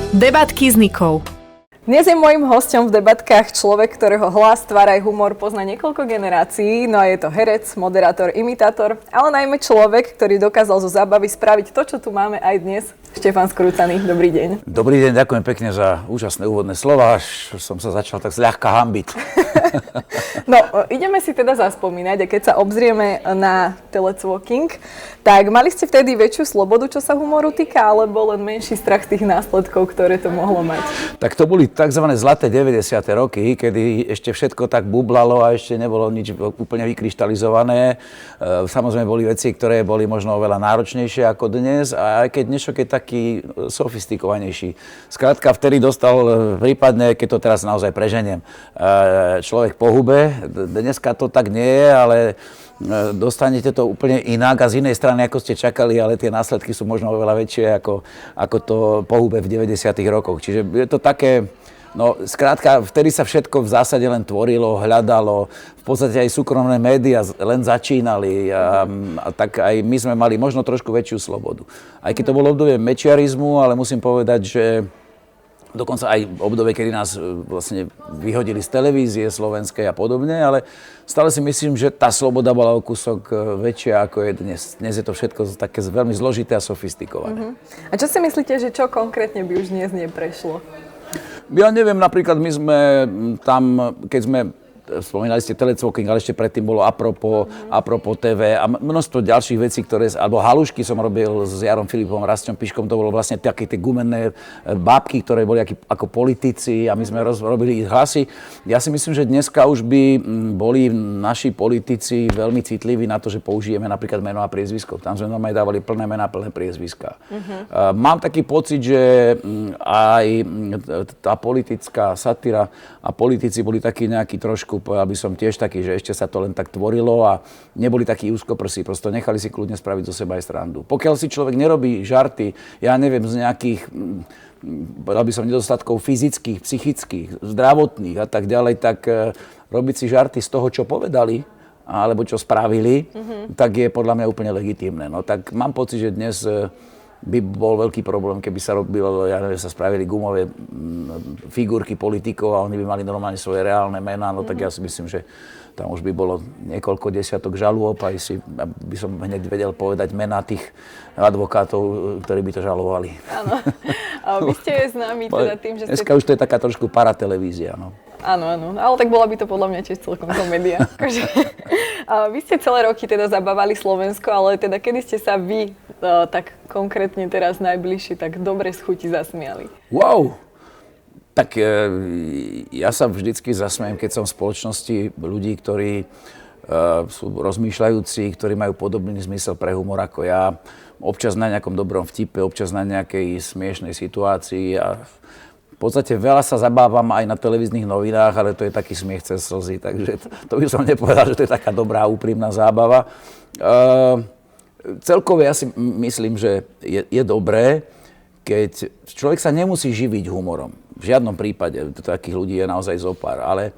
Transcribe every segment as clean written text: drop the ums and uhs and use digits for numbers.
Debatky s Nikou. Dnes je môjim hosťom v debatkách človek, ktorého hlas, tvár aj humor pozná niekoľko generácií, no a je to herec, moderátor, imitátor, ale najmä človek, ktorý dokázal zo zábavy spraviť to, čo tu máme aj dnes. Štefan Skrúcaný, dobrý deň. Dobrý deň, ďakujem pekne za úžasné úvodné slova, až som sa začal tak zľahka hanbiť. No, ideme si teda zaspomínať, a keď sa obzrieme na Telecvoking, tak mali ste vtedy väčšiu slobodu, čo sa humoru týka, alebo len menší strach z tých následkov, ktoré to mohlo mať? Tak to boli tzv. Zlaté 90. roky, kedy ešte všetko tak bublalo a ešte nebolo nič úplne vykryštalizované. Samozrejme boli veci, ktoré boli možno oveľa náročnejšie ako dnes, a aj keď dnešok je taký sofistikovanejší. Skrátka, vtedy dostal prípadne, keď to teraz naozaj preženiem, človek po hube. Dneska to tak nie je, ale dostanete to úplne inak a z inej strany, ako ste čakali, ale tie následky sú možno oveľa väčšie ako to po hube v 90. rokoch. Čiže je to také, no skrátka, vtedy sa všetko v zásade len tvorilo, hľadalo, v podstate aj súkromné médiá len začínali a tak aj my sme mali možno trošku väčšiu slobodu. Aj keď to bolo obdobie mečiarizmu, ale musím povedať, že dokonca aj v obdobie, kedy nás vlastne vyhodili z televízie slovenskej a podobne, ale stále si myslím, že tá sloboda bola o kúsok väčšia, ako je dnes. Dnes je to všetko také veľmi zložité a sofistikované. A čo si myslíte, že čo konkrétne by už dnes neprešlo? Ja neviem, napríklad my sme tam, keď sme spomínali ste Telecvoking, ale ešte predtým bolo Apropo TV a množstvo ďalších vecí, alebo halušky som robil s Jarom Filipom, Rastom Piškom, to bolo vlastne také tie gumenné bábky, ktoré boli ako politici a my sme robili ich hlasy. Ja si myslím, že dneska už by boli naši politici veľmi citliví na to, že použijeme napríklad meno a priezvisko. Tam sme normálne dávali plné mená, plné priezviská. Mám taký pocit, že aj tá politická satíra a politici boli takí nejakí trošku, povedal by som tiež taký, že ešte sa to len tak tvorilo a neboli takí úzkoprsí, prosto nechali si kľudne spraviť zo seba aj srandu. Pokiaľ si človek nerobí žarty, ja neviem, z nejakých, povedal by som, nedostatkov fyzických, psychických, zdravotných a tak ďalej, tak robiť si žarty z toho, čo povedali, alebo čo spravili, tak je podľa mňa úplne legitímne. No tak mám pocit, že dnes by bol veľký problém, keby sa robilo, ja neviem, sa spravili gumové figurky politikov a oni by mali normálne svoje reálne mená, no tak ja si myslím, že tam už by bolo niekoľko desiatok žalôb, aj si by som hneď vedel povedať mená tých advokátov, ktorí by to žalovali. Áno. A vy ste známi teda tým, že ste... Dneska už to je taká trošku paratelevízia, no. Áno, ale tak bola by to podľa mňa tiež celkom komédia. Vy ste celé roky teda zabávali Slovensko, ale teda kedy ste sa vy tak konkrétne teraz najbližšie tak dobre z chuti zasmiali? Wow! Tak ja sa vždycky zasmiem, keď som v spoločnosti ľudí, ktorí sú rozmýšľajúci, ktorí majú podobný zmysel pre humor ako ja. Občas na nejakom dobrom vtipe, občas na nejakej smiešnej situácii a v podstate veľa sa zabávam aj na televíznych novinách, ale to je taký smiech cez slzy, takže to by som nepovedal, že to je taká dobrá, úprimná zábava. Celkové ja si myslím, že je dobré, keď človek sa nemusí živiť humorom. V žiadnom prípade, takých ľudí je naozaj zopár, ale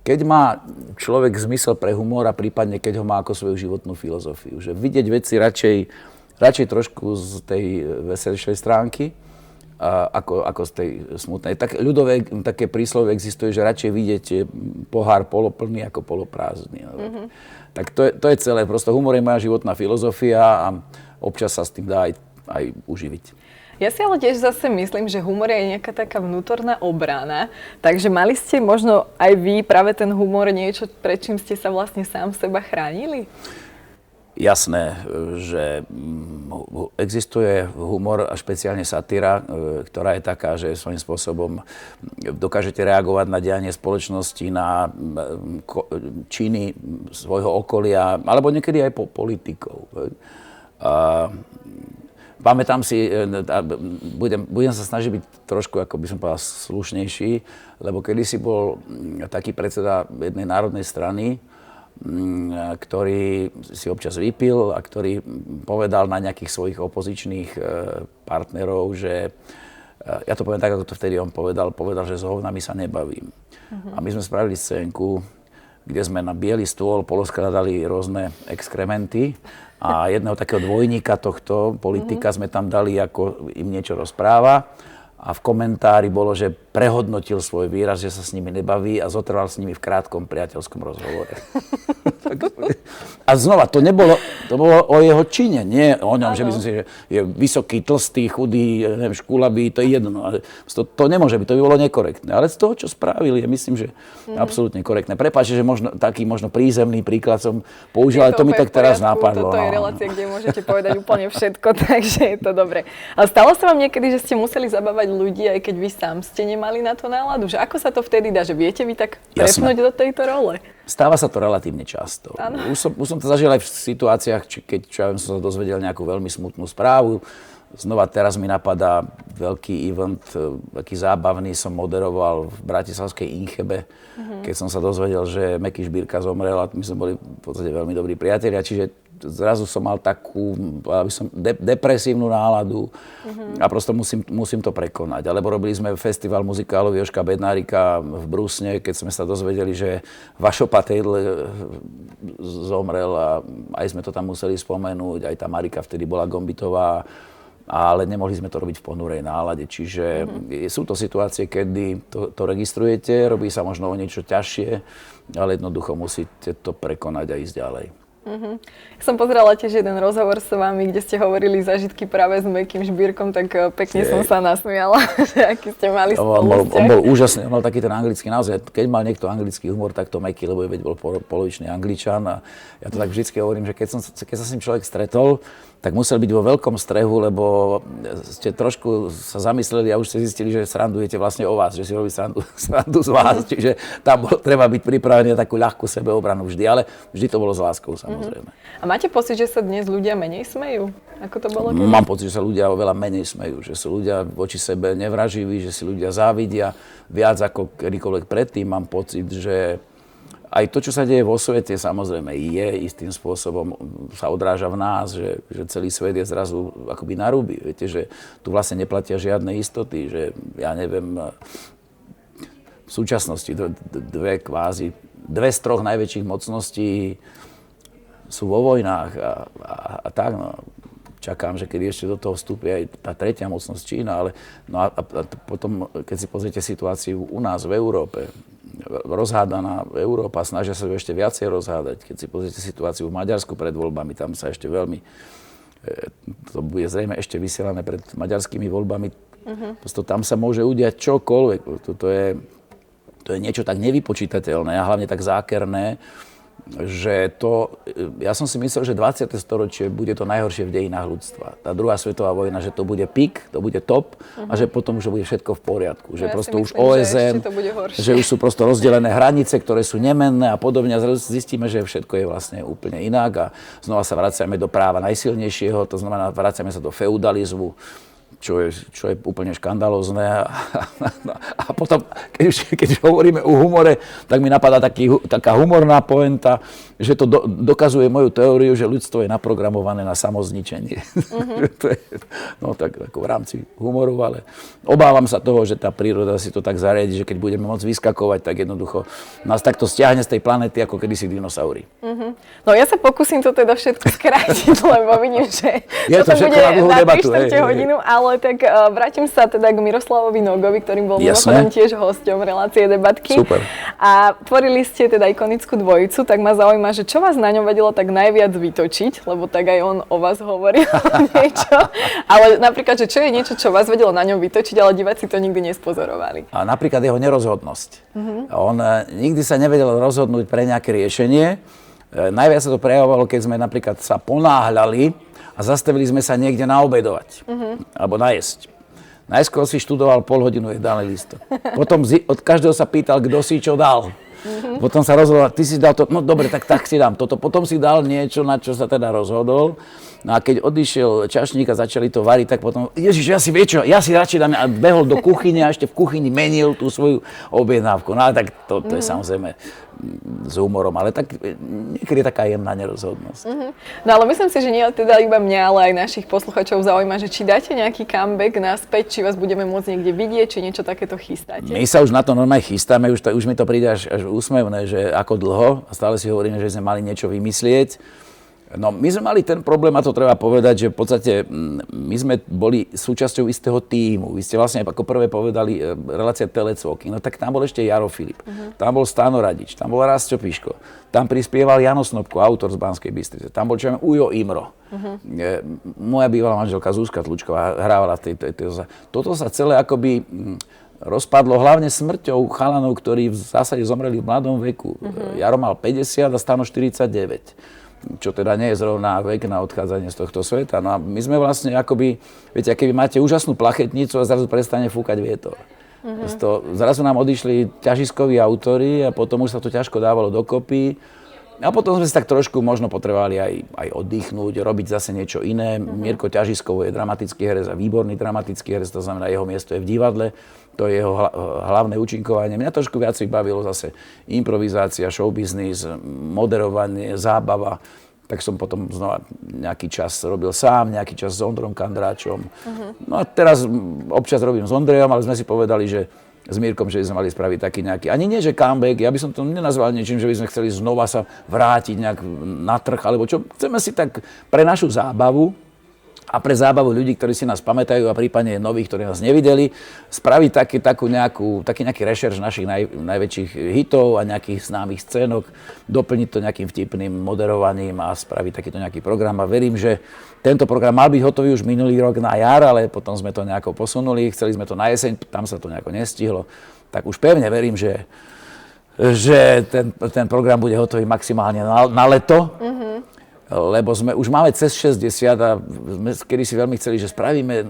keď má človek zmysel pre humor a prípadne keď ho má ako svoju životnú filozofiu, že vidieť veci radšej trošku z tej veselšej stránky, ako z tej smutnej. Tak ľudové také príslovie existuje, že radšej vidieť pohár poloplný ako poloprázdny. Tak to je celé. Prosto humor je moja životná filozofia a občas sa s tým dá aj uživiť. Ja si ale tiež zase myslím, že humor je nejaká taká vnútorná obrana, takže mali ste možno aj vy práve ten humor niečo, pred čím ste sa vlastne sám seba chránili? Jasné, že existuje humor a špeciálne satíra, ktorá je taká, že svojím spôsobom dokážete reagovať na dianie spoločnosti, na činy svojho okolia, alebo niekedy aj politikov. Pamätám si, budem sa snažiť byť trošku, ako by som povedal, slušnejší, lebo kedysi bol taký predseda jednej národnej strany, ktorý si občas vypil a ktorý povedal na nejakých svojich opozičných partnerov, že ja to poviem tak, ako to vtedy on povedal, že s hovnami sa nebavím. A my sme spravili scénku, kde sme na biely stôl poloskladali rôzne exkrementy a jedného takého dvojníka tohto politika sme tam dali, ako im niečo rozpráva. a v komentári bolo, že prehodnotil svoj výraz, že sa s nimi nebaví a zotrval s nimi v krátkom priateľskom rozhovore. A znova, to bolo o jeho čine, nie o ňom, že by som si, že je vysoký, tlstý, chudý, neviem, škulabý, to je jedno. Ale to nemôže byť, to by bolo nekorektné. Ale z toho, čo spravili, je myslím, že absolútne korektné. Prepáčte, že taký možno prízemný príklad som použil, ale to mi tak teraz napadlo. Toto je relácia, kde môžete povedať úplne všetko, takže je to dobre. Ale stalo sa vám niekedy, že ste museli zabávať ľudí, aj keď vy sám ste nemali na to náladu? Že ako sa to vtedy dá? Že viete vy tak prepnúť do tejto role? Stáva sa to relatívne často. Už som to zažil aj v situáciách, keď som sa dozvedel nejakú veľmi smutnú správu. Znova teraz mi napadá veľký event, taký zábavný, som moderoval v bratislavskej Inchebe, keď som sa dozvedel, že Meky Žbírka zomrel a my sme boli v podstate veľmi dobrí priatelia, čiže zrazu som mal takú depresívnu náladu a prosto musím to prekonať. Alebo robili sme festival muzikálov Jožka Bednárika v Brusne, keď sme sa dozvedeli, že Vašo Patejdl zomrel a aj sme to tam museli spomenúť, aj tá Marika vtedy bola Gombitová, ale nemohli sme to robiť v ponurej nálade. Čiže sú to situácie, kedy to registrujete, robí sa možno o niečo ťažšie, ale jednoducho musíte to prekonať a ísť ďalej. Som pozerala tiež jeden rozhovor s vami, kde ste hovorili zážitky práve s Mekým Žbírkom, tak pekne som sa nasmiala, že aký ste mali spolu vzťah. On bol úžasný, on mal taký ten anglický naozaj. Keď mal niekto anglický humor, tak to Meky, lebo veď bol polovičný Angličan a ja to tak vždycky hovorím, že keď sa s ním človek stretol, tak musel byť vo veľkom strehu, lebo ste trošku sa zamysleli a už ste zistili, že srandujete vlastne o vás, že si robí srandu z vás, čiže tam treba byť pripravený na takú ľahkú sebeobranu vždy, ale vždy to bolo s láskou samozrejme. A máte pocit, že sa dnes ľudia menej smejú? Ako to bolo kedy? Mám pocit, že sa ľudia oveľa menej smejú, že sú ľudia voči sebe nevraživí, že si ľudia závidia viac ako kedykoľvek predtým. Mám pocit, že aj to, čo sa deje vo svete, samozrejme je istým spôsobom, sa odráža v nás, že celý svet je zrazu akoby na ruby. Viete, že tu vlastne neplatia žiadne istoty, že ja neviem, v súčasnosti dve z troch najväčších mocností sú vo vojnách a tak, no. Čakám, že kedy ešte do toho vstúpi aj tá tretia mocnosť Čína, ale no a potom, keď si pozriete situáciu u nás v Európe, rozhádaná Európa, snažia sa ešte viacej rozhádať. Keď si pozriete situáciu v Maďarsku pred voľbami, tam sa ešte veľmi, to bude zrejme ešte vysielané pred maďarskými voľbami, prosto tam sa môže udiať čokoľvek. To je niečo tak nevypočítateľné a hlavne tak zákerné, že ja som si myslel, že 20. storočie bude to najhoršie v dejinách ľudstva. Tá druhá svetová vojna, že to bude pík, to bude top a že potom už bude všetko v poriadku. Že prosto už OSN, že už sú prosto rozdelené hranice, ktoré sú nemenné a podobne. A zistíme, že všetko je vlastne úplne inak a znova sa vraciame do práva najsilnejšieho, to znamená, vraciame sa do feudalizmu, čo je úplne škandalózne. A potom, keď hovoríme o humore, tak mi napadá taká humorná poenta, že to dokazuje moju teóriu, že ľudstvo je naprogramované na samozničenie. No tak v rámci humoru, ale obávam sa toho, že tá príroda si to tak zariadi, že keď budeme môcť vyskakovať, tak jednoducho nás takto stiahne z tej planéty, ako kedysi dinosaury. No ja sa pokúsim to teda všetko skrátiť, lebo vidím, že to bude na 3/4 hodinu, ale tak vrátim sa teda k Miroslavovi Nogovi, ktorým bol mimochodom tiež hosťom relácie Debatky. Super. A tvorili ste teda ikonickú dvojicu, tak ma zaujíma, že čo vás na ňom vedelo tak najviac vytočiť, lebo tak aj on o vás hovoril niečo. Ale napríklad, že čo je niečo, čo vás vedelo na ňom vytočiť, ale diváci to nikdy nespozorovali. A napríklad jeho nerozhodnosť. On nikdy sa nevedel rozhodnúť pre nejaké riešenie. Najviac sa to prejavovalo, keď sme napríklad sa ponáhľali a zastavili sme sa niekde naobedovať alebo najesť. Najskôr si študoval pol hodinu jedálny listok. Potom od každého sa pýtal, kto si čo dal. Potom sa rozhodol, ty si dal to, no dobre, tak si dám toto. Potom si dal niečo, na čo sa teda rozhodol. No a keď odišiel čašník a začali to variť, tak potom, Ježiš, ja si radšej dám, a behol do kuchyne a ešte v kuchyni menil tú svoju objednávku. No ale tak to je samozrejme s humorom, ale tak niekedy je taká jemná nerozhodnosť. No ale myslím si, že nie teda iba mňa, ale aj našich posluchačov zaujíma, že či dáte nejaký comeback naspäť, či vás budeme môcť niekde vidieť, či niečo takéto chystáte. My sa už na to normálne chystáme, už mi to príde až úsmevné, že ako dlho, a stále si hovoríme, že sme mali niečo vymyslieť. No, my sme mali ten problém, a to treba povedať, že v podstate my sme boli súčasťou istého tímu. Vy ste vlastne ako prvé povedali relácia Telecvoky. No tak tam bol ešte Jaro Filip, tam bol Stano Radič, tam bol Rastio Piško, tam prispieval Jano Snopko, autor z Banskej Bystrice, tam bol Ujo Imro. Moja bývalá manželka Zuzka Tlučková hrávala v tejto. Toto sa celé akoby rozpadlo hlavne smrťou chalanov, ktorí v zásade zomreli v mladom veku. Jaro mal 50 a Stano 49. Čo teda nie je zrovna vek na odchádzanie z tohto sveta. No a my sme vlastne akoby, viete, keby máte úžasnú plachetnicu a zrazu prestane fúkať vietor. Zrazu nám odišli ťažiskoví autori a potom už sa to ťažko dávalo dokopy. A potom sme si tak trošku možno potrebovali aj oddychnúť, robiť zase niečo iné. Mirko Ťažiskovo je dramatický herec a výborný dramatický herec, to znamená, jeho miesto je v divadle, to je jeho hlavné účinkovanie. Mňa trošku viac bavilo zase improvizácia, showbiznis, moderovanie, zábava. Tak som potom znova nejaký čas robil sám, nejaký čas s Ondrom Kandráčom. No a teraz občas robím s Ondrejom, ale sme si povedali, že s Mírkom, že by sme mali spraviť taký nejaký, ani nie, že comeback, ja by som to nenazval niečím, že by sme chceli znova sa vrátiť nejak na trh, alebo čo. Chceme si tak pre našu zábavu a pre zábavu ľudí, ktorí si nás pamätajú a prípadne nových, ktorí nás nevideli, spraviť taký nejaký rešerš našich najväčších hitov a nejakých známych scénok, doplniť to nejakým vtipným moderovaním a spraviť takýto nejaký program. A verím, že tento program mal byť hotový už minulý rok na jar, ale potom sme to nejako posunuli, chceli sme to na jeseň, tam sa to nejako nestihlo. Tak už pevne verím, že ten program bude hotový maximálne na leto. Lebo už máme cez 60 a sme kedysi veľmi chceli, že spravíme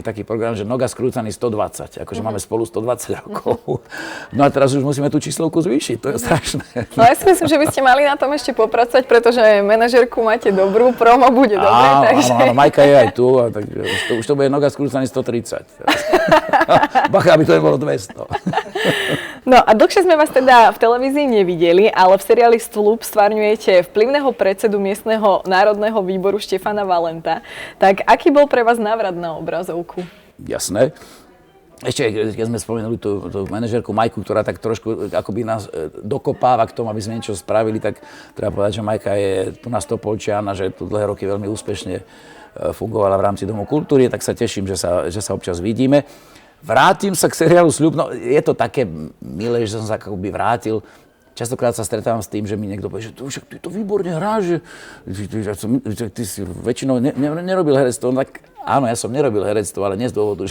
taký program, že Noga skrúcaný 120, akože máme spolu 120 rokov. No a teraz už musíme tú číslovku zvýšiť, to je strašné. No ja si myslím, že by ste mali na tom ešte popracovať, pretože manažérku máte dobrú, promo bude dobré, takže... Áno, Majka je aj tu, a tak už to bude Noga skrúcaný 130. Bacha, aby to nebolo 200. No a dlhšie sme vás teda v televízii nevideli, ale v seriáli Stĺp stvárňujete vplyvného predsedu miestneho národného výboru Štefana Valenta. Tak aký bol pre vás návrat na obrazovku? Jasné. Ešte, keď sme spomenuli tú manažérku Majku, ktorá tak trošku akoby nás dokopáva k tomu, aby sme niečo spravili, tak treba povedať, že Majka je tu na Stopolčian a že tu dlhé roky veľmi úspešne fungovala v rámci Domu kultúry, tak sa teším, že sa občas vidíme. Vrátim sa k seriálu Sľub, no je to také milé, že som sa akoby vrátil. Častokrát sa stretávam s tým, že mi niekto povie, že ty to výborne hráš, že ty si väčšinou nerobil herectvo. Tak áno, ja som nerobil herectvo, ale nie z dôvodu,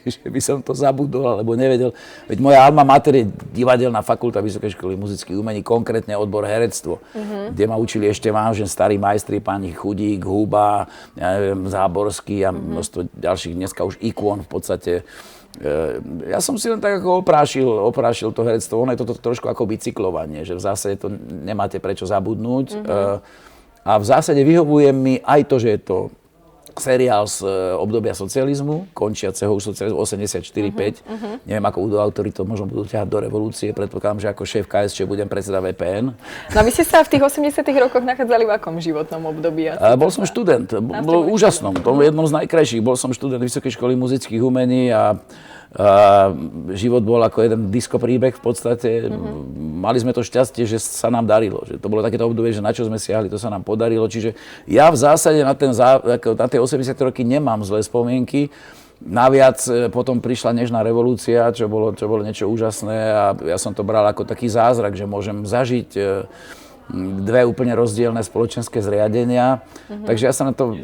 že by som to zabudol alebo nevedel. Veď moja alma mater je divadelná fakulta Vysokej školy muzických umení, konkrétne odbor herectvo, kde ma učili ešte vážne starí majstri, pani Chudík, Huba, ja neviem, Záborský a množstvo ďalších, dneska už ikon v podstate. Ja som si len tak ako oprášil to herectvo. Ono je to trošku ako bicyklovanie, že v zásade to nemáte prečo zabudnúť. A v zásade vyhovuje mi aj to, že je to seriál z obdobia socializmu, končiaceho už socializmu 84-5. Neviem, ako budú autori to možno budú ťahať do revolúcie. Predpokladám, že ako šéf KSČ budem predseda VPN. No a vy ste sa v tých 80 rokoch nachádzali v akom životnom období? Bol som študent. Bol úžasnom. To je jednom z najkrajších. Bol som študent Vysokej školy muzických umení a život bol ako jeden disko príbeh v podstate. Mali sme to šťastie, že sa nám darilo. Že to bolo takéto obdobie, že na čo sme siahli, to sa nám podarilo. Čiže ja v zásade na tie 80 roky nemám zlé spomienky. Naviac potom prišla nežná revolúcia, čo bolo niečo úžasné a ja som to bral ako taký zázrak, že môžem zažiť dve úplne rozdielne spoločenské zriadenia. Takže ja sa na to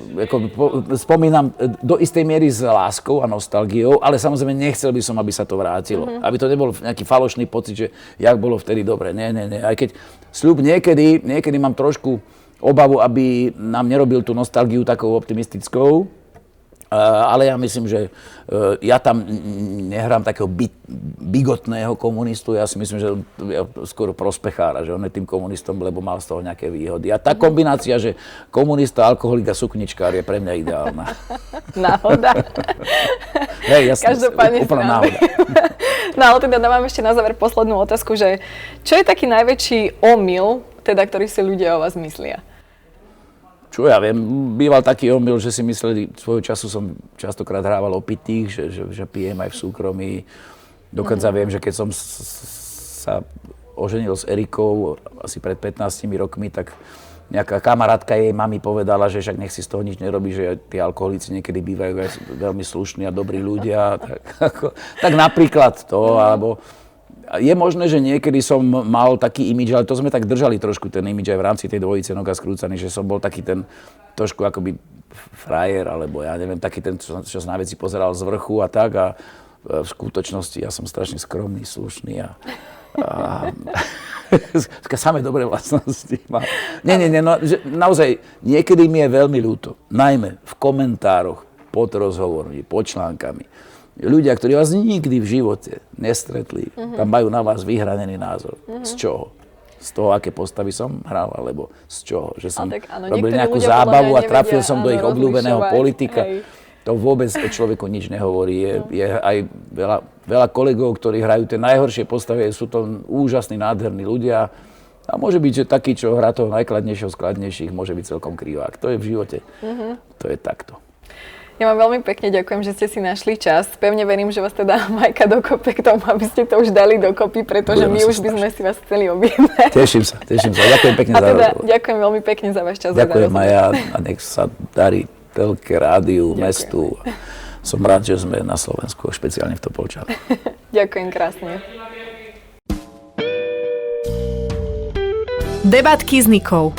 spomínam do istej miery s láskou a nostalgiou, ale samozrejme nechcel by som, aby sa to vrátilo. Aby to nebol nejaký falošný pocit, že jak bolo vtedy dobre. Nie. Aj keď Sľub niekedy mám trošku obavu, aby nám nerobil tú nostalgiu takou optimistickou. Ale ja myslím, že ja tam nehrám takého bigotného komunistu, ja si myslím, že ja skôr prospechára, že on je tým komunistom, lebo mal z toho nejaké výhody. A tá kombinácia, že komunista, alkoholik a sukničkár je pre mňa ideálna. Náhoda. Hej, jasné, Každopádne úplná náhoda. No ale teda dávam ešte na záver poslednú otázku, že čo je taký najväčší omyl, teda, ktorý si ľudia o vás myslia? Čo ja viem, býval taký omyl, že si mysleli, svojho času som častokrát hrával opitých, že pijem aj v súkromí. Dokonca viem, že keď som sa oženil s Erikou asi pred 15 rokmi, tak nejaká kamarátka jej mami povedala, že však nech si z toho nič nerobí, že tí alkoholici niekedy bývajú aj veľmi slušní a dobrí ľudia. Tak napríklad to, alebo je možné, že niekedy som mal taký imidž, ale to sme tak držali trošku ten imidž aj v rámci tej dvojice Noga skrúcaný, že som bol taký ten trošku akoby frajer, alebo ja neviem, taký ten, čo sa na veci pozeral z vrchu a tak, a v skutočnosti ja som strašne skromný, slušný a samé dobré vlastnosti mám. Nie, no, že naozaj niekedy mi je veľmi ľúto, najmä v komentároch pod rozhovormi, pod článkami. Ľudia, ktorí vás nikdy v živote nestretli, tam majú na vás vyhranený názor. Z čoho? Z toho, aké postavy som hral, alebo z čoho? Že som robil nejakú zábavu a trafil som do ich obľúbeného politika. Hej. To vôbec o človeku nič nehovorí. Je aj veľa kolegov, ktorí hrajú tie najhoršie postavy, sú to úžasní, nádherní ľudia. A môže byť, že taký, čo hrá toho najkladnejšieho z kladnejších, môže byť celkom krivák. To je v živote. To je takto. Ja vám veľmi pekne ďakujem, že ste si našli čas. Pevne verím, že vás teda Majka dokope k tomu, aby ste to už dali dokopy, pretože my už by sme si vás chceli objednať. Teším sa. Ďakujem pekne za rozhovor. Ďakujem veľmi pekne za váš čas. Ďakujem aj ja a nech sa darí telke, rádiu, mestu. Som rád, že sme na Slovensku, špeciálne v Topolčanoch. Ďakujem krásne. Debatky s Nikou.